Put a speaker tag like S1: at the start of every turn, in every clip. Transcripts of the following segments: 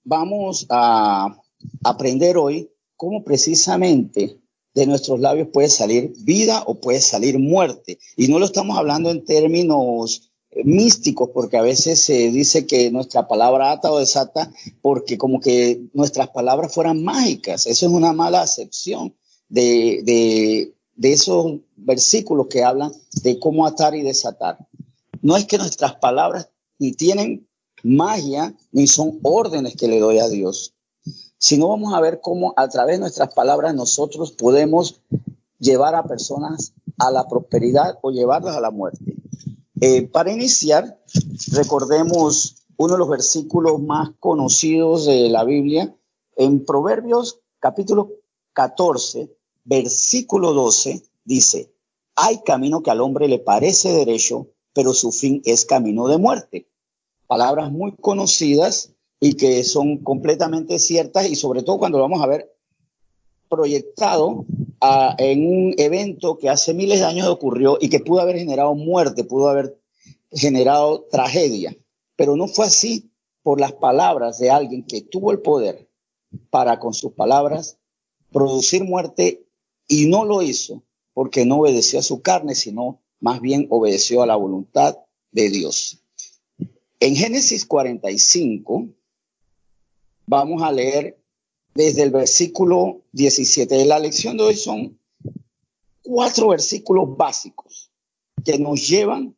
S1: vamos a aprender hoy cómo precisamente de nuestros labios puede salir vida o puede salir muerte. Y no lo estamos hablando en términos místicos, porque a veces se dice que nuestra palabra ata o desata, porque como que nuestras palabras fueran mágicas. Eso es una mala acepción de esos versículos que hablan de cómo atar y desatar. No es que nuestras palabras ni tienen magia, ni son órdenes que le doy a Dios, sino vamos a ver cómo a través de nuestras palabras nosotros podemos llevar a personas a la prosperidad o llevarlas a la muerte. Para iniciar, recordemos uno de los versículos más conocidos de la Biblia, en Proverbios capítulo 14, versículo 12, dice: hay camino que al hombre le parece derecho, pero su fin es camino de muerte. Palabras muy conocidas y que son completamente ciertas, y sobre todo cuando lo vamos a ver proyectado en un evento que hace miles de años ocurrió y que pudo haber generado muerte, pudo haber generado tragedia, pero no fue así por las palabras de alguien que tuvo el poder para con sus palabras producir muerte, y no lo hizo porque no obedeció a su carne, sino más bien obedeció a la voluntad de Dios. En Génesis 45 vamos a leer desde el versículo 17. La lección de hoy son 4 versículos básicos que nos llevan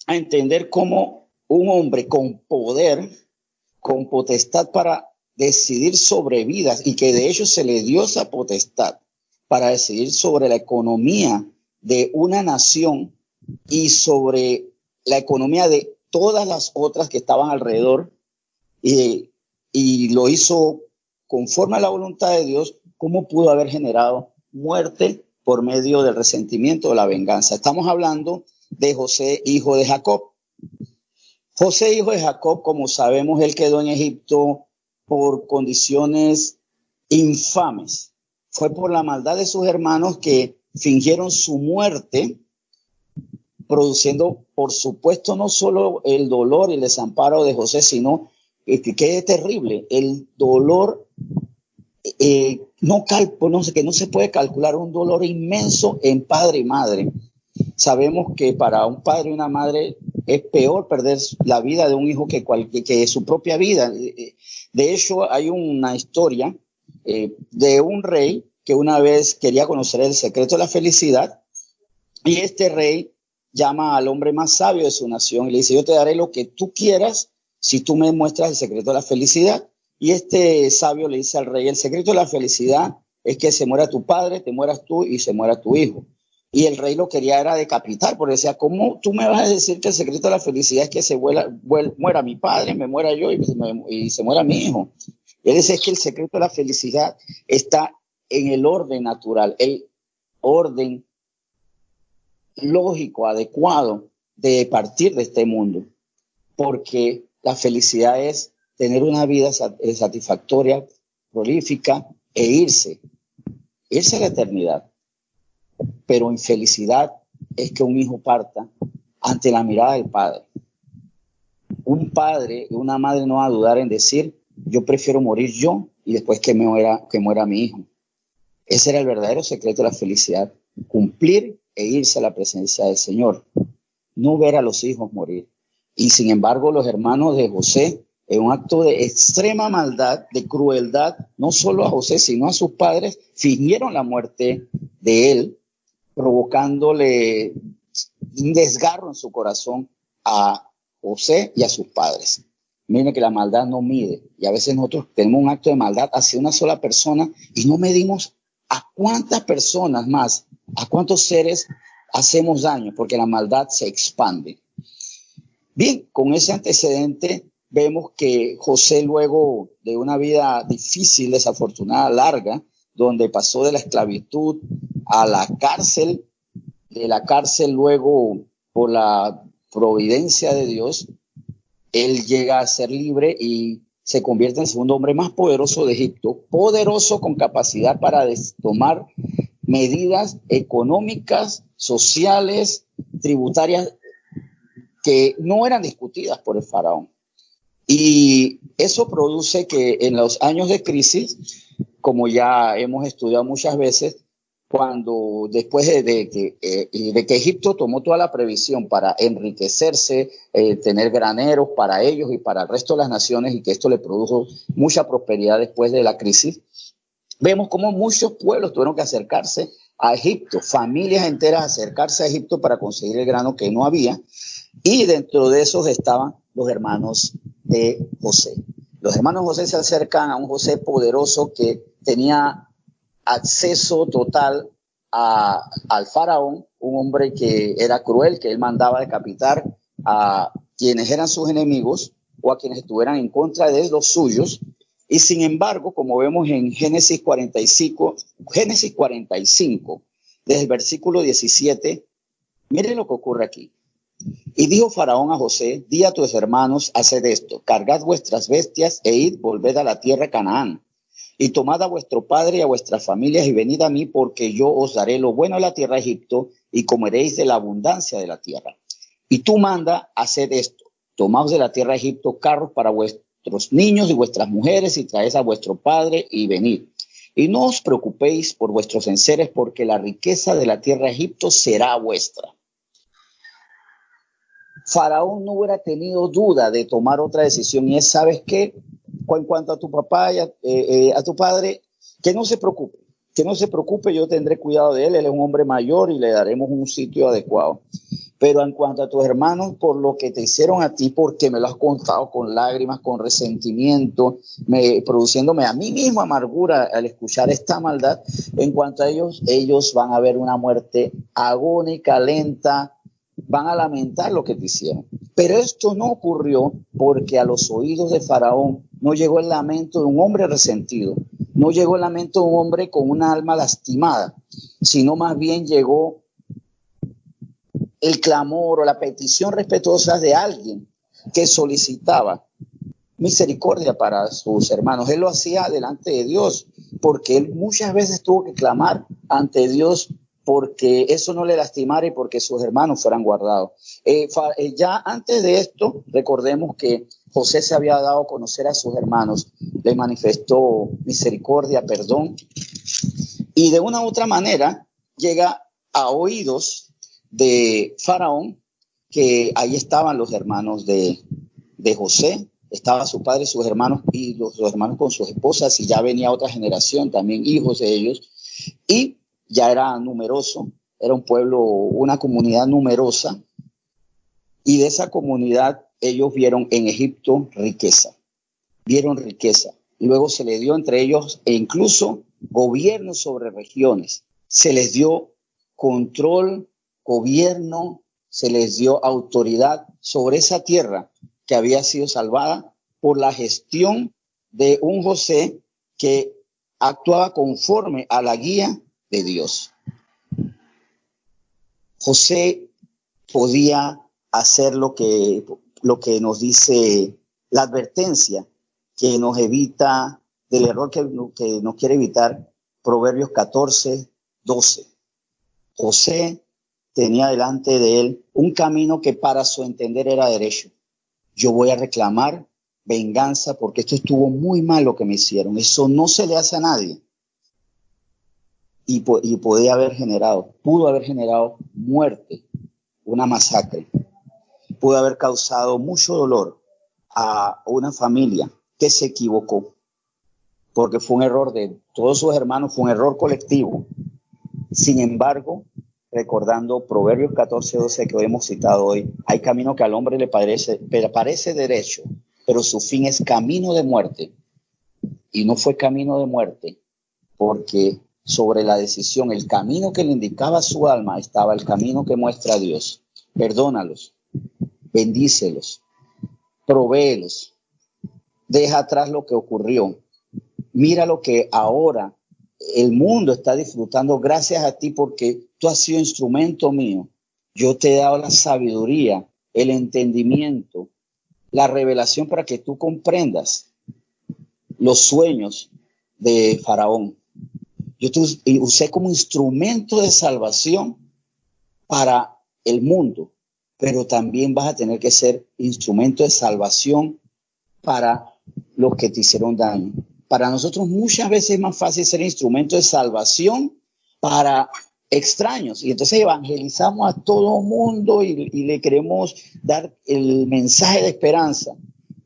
S1: a entender cómo un hombre con poder, con potestad para decidir sobre vidas, y que de hecho se le dio esa potestad para decidir sobre la economía de una nación y sobre la economía de todas las otras que estaban alrededor, y lo hizo conforme a la voluntad de Dios, ¿cómo pudo haber generado muerte por medio del resentimiento o la venganza? Estamos hablando de José, hijo de Jacob. José, hijo de Jacob, como sabemos, él quedó en Egipto por condiciones infames. Fue por la maldad de sus hermanos que fingieron su muerte, produciendo, por supuesto, no solo el dolor y el desamparo de José, sino que es terrible, el dolor que no se puede calcular, un dolor inmenso en padre y madre. Sabemos que para un padre y una madre es peor perder la vida de un hijo que su propia vida. De hecho, hay una historia de un rey que una vez quería conocer el secreto de la felicidad, y este rey llama al hombre más sabio de su nación y le dice: yo te daré lo que tú quieras si tú me muestras el secreto de la felicidad. Y este sabio le dice al rey: el secreto de la felicidad es que se muera tu padre, te mueras tú y se muera tu hijo. Y el rey lo quería era decapitar, porque decía: ¿cómo tú me vas a decir que el secreto de la felicidad es que se muera mi padre, me muera yo y se muera mi hijo? Y él dice: es que el secreto de la felicidad está en el orden natural, el orden lógico, adecuado de partir de este mundo, porque la felicidad es tener una vida satisfactoria, prolífica, e irse a la eternidad. Pero infelicidad es que un hijo parta ante la mirada del padre. Un padre y una madre no va a dudar en decir: yo prefiero morir yo y después que muera mi hijo. Ese era el verdadero secreto de la felicidad: cumplir e irse a la presencia del Señor, no ver a los hijos morir. Y sin embargo, los hermanos de José, en un acto de extrema maldad, de crueldad, no solo a José, sino a sus padres, fingieron la muerte de él, provocándole un desgarro en su corazón a José y a sus padres. Miren que la maldad no mide, y a veces nosotros tenemos un acto de maldad hacia una sola persona y no medimos a cuántas personas más, a cuántos seres hacemos daño, porque la maldad se expande. Bien, con ese antecedente vemos que José, luego de una vida difícil, desafortunada, larga, donde pasó de la esclavitud a la cárcel, de la cárcel luego, por la providencia de Dios, él llega a ser libre y se convierte en el segundo hombre más poderoso de Egipto, poderoso con capacidad para tomar medidas económicas, sociales, tributarias, que no eran discutidas por el faraón. Y eso produce que en los años de crisis, como ya hemos estudiado muchas veces, cuando después de que Egipto tomó toda la previsión para enriquecerse, tener graneros para ellos y para el resto de las naciones, y que esto le produjo mucha prosperidad después de la crisis, vemos cómo muchos pueblos tuvieron que acercarse a Egipto, familias enteras acercarse a Egipto para conseguir el grano que no había, y dentro de esos estaban los hermanos de José. Los hermanos José se acercan a un José poderoso que tenía acceso total al faraón, un hombre que era cruel, que él mandaba decapitar a quienes eran sus enemigos o a quienes estuvieran en contra de los suyos. Y sin embargo, como vemos en Génesis 45, desde el versículo 17, miren lo que ocurre aquí. Y dijo Faraón a José: di a tus hermanos, haced esto, cargad vuestras bestias e id, volved a la tierra de Canaán. Y tomad a vuestro padre y a vuestras familias y venid a mí, porque yo os daré lo bueno de la tierra de Egipto y comeréis de la abundancia de la tierra. Y tú manda, haced esto, tomaos de la tierra de Egipto carros para vuestros niños y vuestras mujeres y traed a vuestro padre y venid. Y no os preocupéis por vuestros enseres, porque la riqueza de la tierra de Egipto será vuestra. Faraón no hubiera tenido duda de tomar otra decisión, y es: ¿sabes qué? En cuanto a tu papá y a tu padre, que no se preocupe, yo tendré cuidado de él es un hombre mayor y le daremos un sitio adecuado. Pero en cuanto a tus hermanos, por lo que te hicieron a ti, porque me lo has contado con lágrimas, con resentimiento, produciéndome a mí mismo amargura al escuchar esta maldad, en cuanto a ellos van a ver una muerte agónica, lenta, van a lamentar lo que te hicieron. Pero esto no ocurrió porque a los oídos de Faraón no llegó el lamento de un hombre resentido, no llegó el lamento de un hombre con una alma lastimada, sino más bien llegó el clamor o la petición respetuosa de alguien que solicitaba misericordia para sus hermanos. Él lo hacía delante de Dios, porque él muchas veces tuvo que clamar ante Dios porque eso no le lastimara y porque sus hermanos fueran guardados. Ya antes de esto, recordemos que José se había dado a conocer a sus hermanos, le manifestó misericordia, perdón, y de una u otra manera llega a oídos de Faraón que ahí estaban los hermanos de José, estaba su padre, sus hermanos y los hermanos con sus esposas, y ya venía otra generación, también hijos de ellos, y ya era numeroso, era un pueblo, una comunidad numerosa, y de esa comunidad ellos vieron en Egipto riqueza, y luego se le dio entre ellos e incluso gobierno sobre regiones, se les dio control, gobierno, se les dio autoridad sobre esa tierra que había sido salvada por la gestión de un José que actuaba conforme a la guía de Dios. José podía hacer lo que nos dice la advertencia, que nos evita del error que nos quiere evitar Proverbios 14:12. José tenía delante de él un camino que para su entender era derecho. Yo voy a reclamar venganza porque esto estuvo muy mal lo que me hicieron. Eso no se le hace a nadie. Y pudo haber generado muerte, una masacre. Pudo haber causado mucho dolor a una familia que se equivocó, porque fue un error de todos sus hermanos, fue un error colectivo. Sin embargo, recordando Proverbios 14:12 que hemos citado hoy, hay camino que al hombre le parece derecho, pero su fin es camino de muerte. Y no fue camino de muerte, porque sobre la decisión, el camino que le indicaba a su alma, estaba el camino que muestra a Dios. Perdónalos, bendícelos, provéelos, deja atrás lo que ocurrió. Mira lo que ahora el mundo está disfrutando gracias a ti, porque tú has sido instrumento mío. Yo te he dado la sabiduría, el entendimiento, la revelación para que tú comprendas los sueños de Faraón. Yo te usé como instrumento de salvación para el mundo, pero también vas a tener que ser instrumento de salvación para los que te hicieron daño. Para nosotros muchas veces es más fácil ser instrumento de salvación para extraños. Y entonces evangelizamos a todo mundo y le queremos dar el mensaje de esperanza.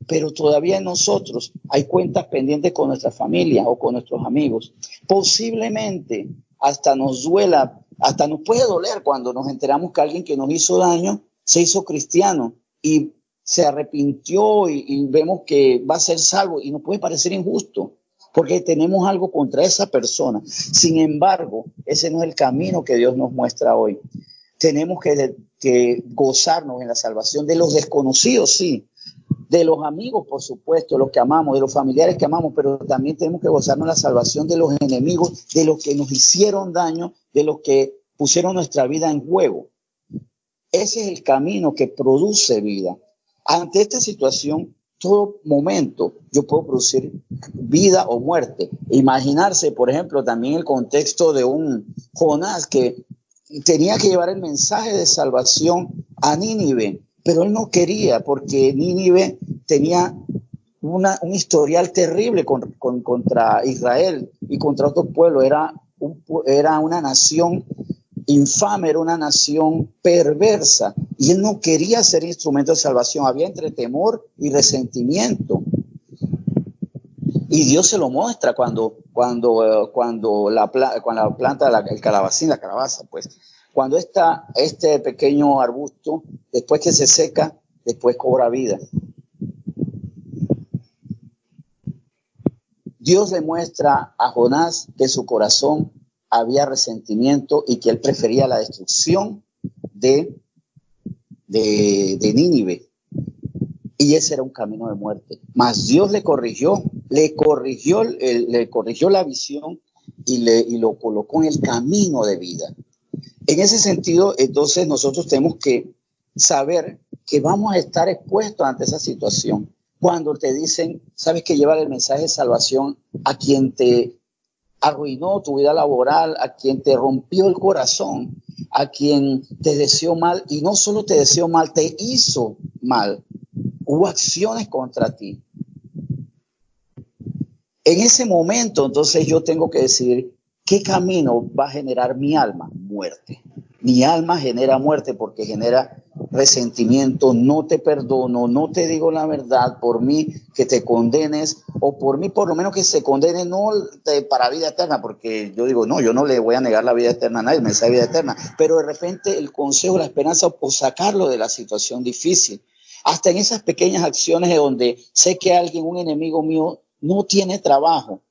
S1: Pero todavía en nosotros hay cuentas pendientes con nuestra familia o con nuestros amigos. Posiblemente hasta nos duela, hasta nos puede doler cuando nos enteramos que alguien que nos hizo daño se hizo cristiano y se arrepintió y vemos que va a ser salvo, y nos puede parecer injusto porque tenemos algo contra esa persona. Sin embargo, ese no es el camino que Dios nos muestra hoy. Tenemos que gozarnos en la salvación de los desconocidos, sí, de los amigos, por supuesto, los que amamos, de los familiares que amamos, pero también tenemos que gozarnos en la salvación de los enemigos, de los que nos hicieron daño, de los que pusieron nuestra vida en juego. Ese es el camino que produce vida. Ante esta situación, todo momento yo puedo producir vida o muerte. Imaginarse, por ejemplo, también el contexto de un Jonás que tenía que llevar el mensaje de salvación a Nínive, pero él no quería, porque Nínive tenía un historial terrible contra Israel y contra otros pueblos. Era una nación infame, era una nación perversa, y él no quería ser instrumento de salvación. Había entre temor y resentimiento, y Dios se lo muestra cuando la planta, el calabacín, la calabaza, pues, cuando este pequeño arbusto, después que se seca, después cobra vida. Dios le muestra a Jonás que su corazón había resentimiento y que él prefería la destrucción de Nínive. Y ese era un camino de muerte. Mas Dios le corrigió la visión y lo colocó en el camino de vida. En ese sentido, entonces, nosotros tenemos que saber que vamos a estar expuestos ante esa situación. Cuando te dicen, sabes que llevar el mensaje de salvación a quien te arruinó tu vida laboral, a quien te rompió el corazón, a quien te deseó mal, y no solo te deseó mal, te hizo mal. Hubo acciones contra ti. En ese momento, entonces, yo tengo que decidir qué camino va a generar mi alma. Muerte. Mi alma genera muerte porque genera resentimiento. No te perdono, no te digo la verdad, por mí que te condenes, o por mí por lo menos que se condene, no para vida eterna, porque yo digo, no, yo no le voy a negar la vida eterna a nadie, el mensaje de vida eterna, pero de repente el consejo, la esperanza, o sacarlo de la situación difícil. Hasta en esas pequeñas acciones de donde sé que alguien, un enemigo mío, no tiene trabajo,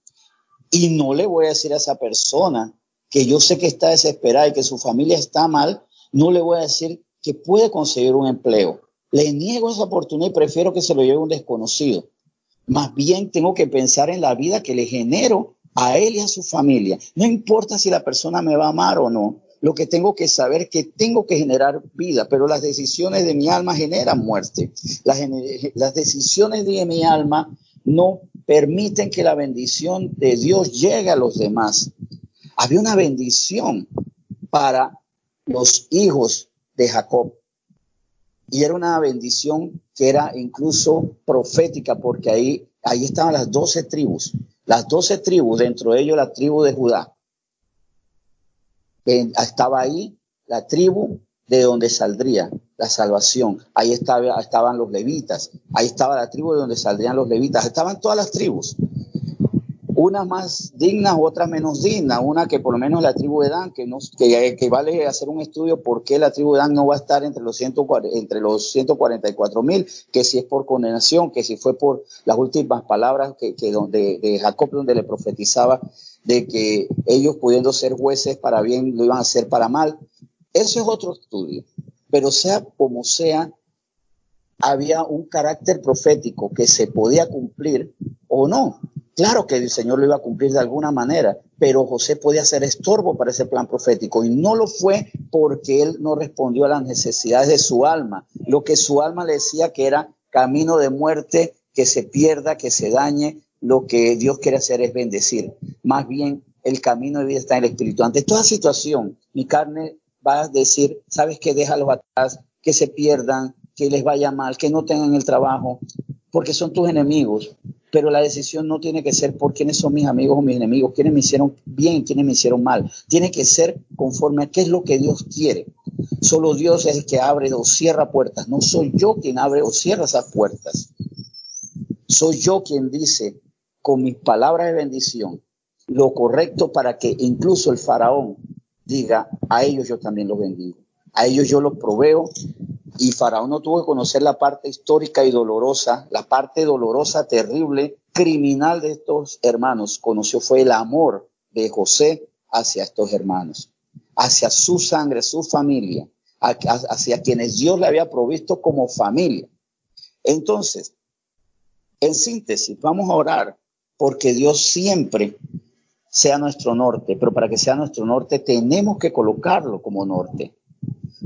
S1: y no le voy a decir a esa persona que yo sé que está desesperada y que su familia está mal, no le voy a decir que puede conseguir un empleo. Le niego esa oportunidad y prefiero que se lo lleve un desconocido. Más bien tengo que pensar en la vida que le genero a él y a su familia. No importa si la persona me va a amar o no. Lo que tengo que saber es que tengo que generar vida, pero las decisiones de mi alma generan muerte. Las decisiones de mi alma no permiten que la bendición de Dios llegue a los demás. Había una bendición para los hijos de Jacob, y era una bendición que era incluso profética, porque ahí estaban las 12 tribus, dentro de ellos la tribu de Judá. Estaba ahí la tribu de donde saldría la salvación. Ahí estaban los levitas, ahí estaba la tribu de donde saldrían los levitas, estaban todas las tribus, unas más dignas, otras menos dignas. Una que por lo menos la tribu de Dan, que vale hacer un estudio por qué la tribu de Dan no va a estar entre los 144,000, que si es por condenación, que si fue por las últimas palabras de Jacob, donde le profetizaba de que ellos, pudiendo ser jueces para bien, lo iban a hacer para mal. Eso es otro estudio. Pero sea como sea, había un carácter profético que se podía cumplir o no. Claro que el Señor lo iba a cumplir de alguna manera, pero José podía ser estorbo para ese plan profético, y no lo fue porque él no respondió a las necesidades de su alma, lo que su alma le decía que era camino de muerte, que se pierda, que se dañe. Lo que Dios quiere hacer es bendecir. Más bien, el camino de vida está en el Espíritu. Ante toda situación, mi carne va a decir, ¿sabes qué? Déjalos atrás, que se pierdan, que les vaya mal, que no tengan el trabajo, porque son tus enemigos. Pero la decisión no tiene que ser por quiénes son mis amigos o mis enemigos, quiénes me hicieron bien, quiénes me hicieron mal. Tiene que ser conforme a qué es lo que Dios quiere. Solo Dios es el que abre o cierra puertas. No soy yo quien abre o cierra esas puertas. Soy yo quien dice con mis palabras de bendición lo correcto para que incluso el faraón diga, a ellos yo también los bendigo. A ellos yo los proveo. Y Faraón no tuvo que conocer la parte histórica y dolorosa, la parte dolorosa, terrible, criminal de estos hermanos. Conoció fue el amor de José hacia estos hermanos, hacia su sangre, su familia, hacia quienes Dios le había provisto como familia. Entonces, en síntesis, vamos a orar porque Dios siempre sea nuestro norte, pero para que sea nuestro norte tenemos que colocarlo como norte.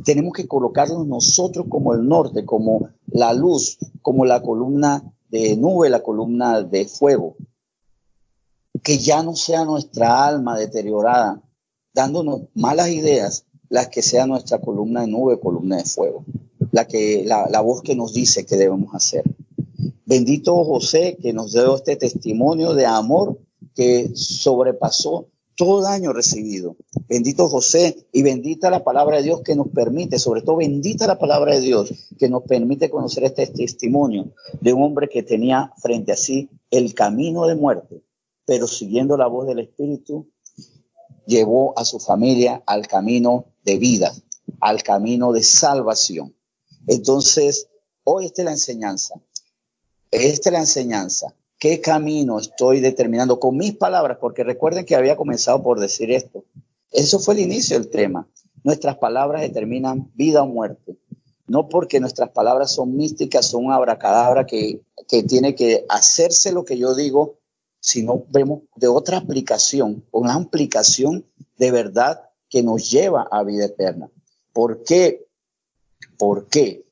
S1: Tenemos que colocarnos nosotros como el norte, como la luz, como la columna de nube, la columna de fuego. Que ya no sea nuestra alma deteriorada, dándonos malas ideas, las que sea nuestra columna de nube, columna de fuego. La voz que nos dice que debemos hacer. Bendito José, que nos dio este testimonio de amor que sobrepasó todo daño recibido. Bendito José, y bendita la palabra de Dios que nos permite, sobre todo bendita la palabra de Dios que nos permite conocer este testimonio de un hombre que tenía frente a sí el camino de muerte, pero siguiendo la voz del Espíritu, llevó a su familia al camino de vida, al camino de salvación. Entonces, hoy esta es la enseñanza. Esta es la enseñanza. ¿Qué camino estoy determinando con mis palabras? Porque recuerden que había comenzado por decir esto. Eso fue el inicio del tema. Nuestras palabras determinan vida o muerte. No porque nuestras palabras son místicas, son un abracadabra que tiene que hacerse lo que yo digo, sino vemos de otra aplicación, una aplicación de verdad que nos lleva a vida eterna. ¿Por qué? ¿Por qué?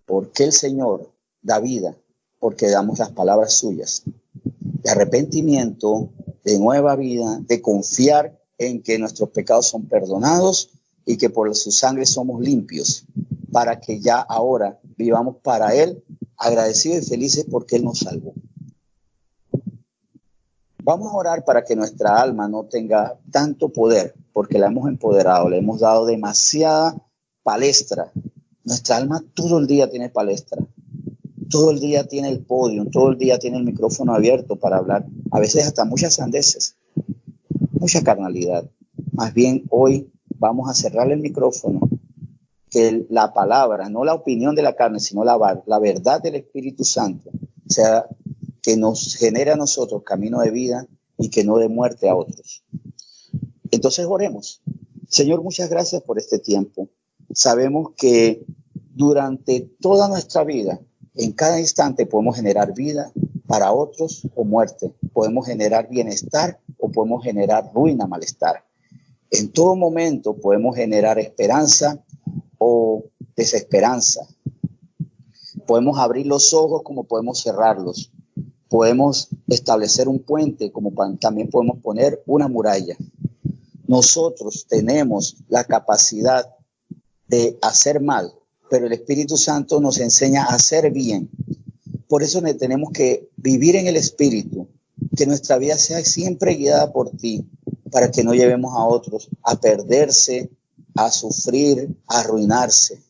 S1: ¿Por qué el Señor da vida? Porque damos las palabras suyas de arrepentimiento, de nueva vida, de confiar en que nuestros pecados son perdonados y que por su sangre somos limpios, para que ya ahora vivamos para Él, agradecidos y felices porque Él nos salvó. Vamos a orar para que nuestra alma no tenga tanto poder, porque la hemos empoderado, le hemos dado demasiada palestra. Nuestra alma todo el día tiene palestra. Todo el día tiene el podio, todo el día tiene el micrófono abierto para hablar, a veces hasta muchas sandeces, mucha carnalidad. Más bien hoy vamos a cerrar el micrófono, que la palabra, no la opinión de la carne, sino la verdad del Espíritu Santo, sea que nos genere a nosotros camino de vida y que no dé muerte a otros. Entonces oremos. Señor, muchas gracias por este tiempo. Sabemos que durante toda nuestra vida, en cada instante podemos generar vida para otros o muerte. Podemos generar bienestar o podemos generar ruina, malestar. En todo momento podemos generar esperanza o desesperanza. Podemos abrir los ojos como podemos cerrarlos. Podemos establecer un puente como también podemos poner una muralla. Nosotros tenemos la capacidad de hacer mal, pero el Espíritu Santo nos enseña a hacer bien. Por eso tenemos que vivir en el Espíritu, que nuestra vida sea siempre guiada por ti, para que no llevemos a otros a perderse, a sufrir, a arruinarse.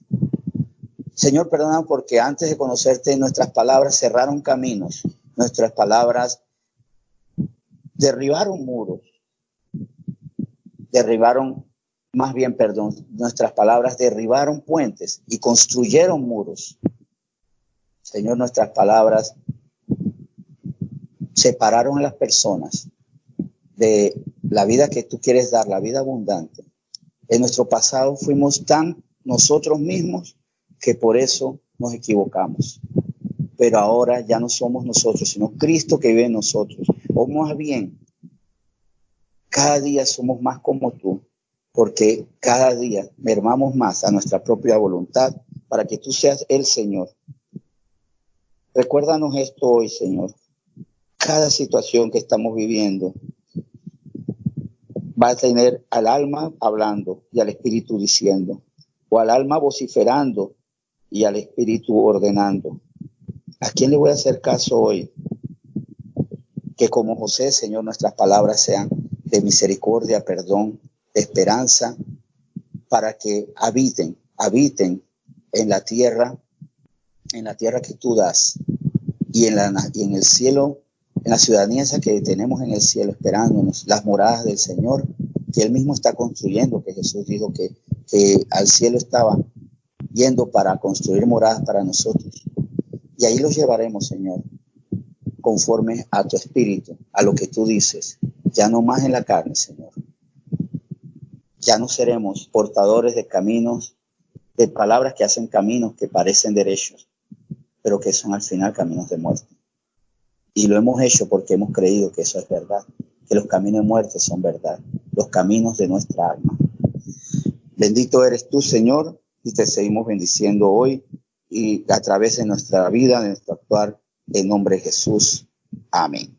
S1: Señor, perdona porque antes de conocerte nuestras palabras cerraron caminos, nuestras palabras derribaron muros, nuestras palabras derribaron puentes y construyeron muros. Señor, nuestras palabras separaron a las personas de la vida que tú quieres dar, la vida abundante. En nuestro pasado fuimos tan nosotros mismos que por eso nos equivocamos. Pero ahora ya no somos nosotros, sino Cristo que vive en nosotros. O más bien, cada día somos más como tú, porque cada día mermamos más a nuestra propia voluntad para que tú seas el Señor. Recuérdanos esto hoy, Señor. Cada situación que estamos viviendo va a tener al alma hablando y al espíritu diciendo, o al alma vociferando y al Espíritu ordenando. ¿A quién le voy a hacer caso hoy? Que como José, Señor, nuestras palabras sean de misericordia, perdón, de esperanza, para que habiten en la tierra que tú das, y en el cielo, en la ciudadanía esa que tenemos en el cielo, esperándonos, las moradas del Señor, que Él mismo está construyendo, que Jesús dijo que al cielo estaba yendo para construir moradas para nosotros. Y ahí los llevaremos, Señor, conforme a tu espíritu, a lo que tú dices, ya no más en la carne, Señor. Ya no seremos portadores de caminos, de palabras que hacen caminos que parecen derechos, pero que son al final caminos de muerte. Y lo hemos hecho porque hemos creído que eso es verdad, que los caminos de muerte son verdad, los caminos de nuestra alma. Bendito eres tú, Señor, y te seguimos bendiciendo hoy y a través de nuestra vida, de nuestro actuar, en nombre de Jesús. Amén.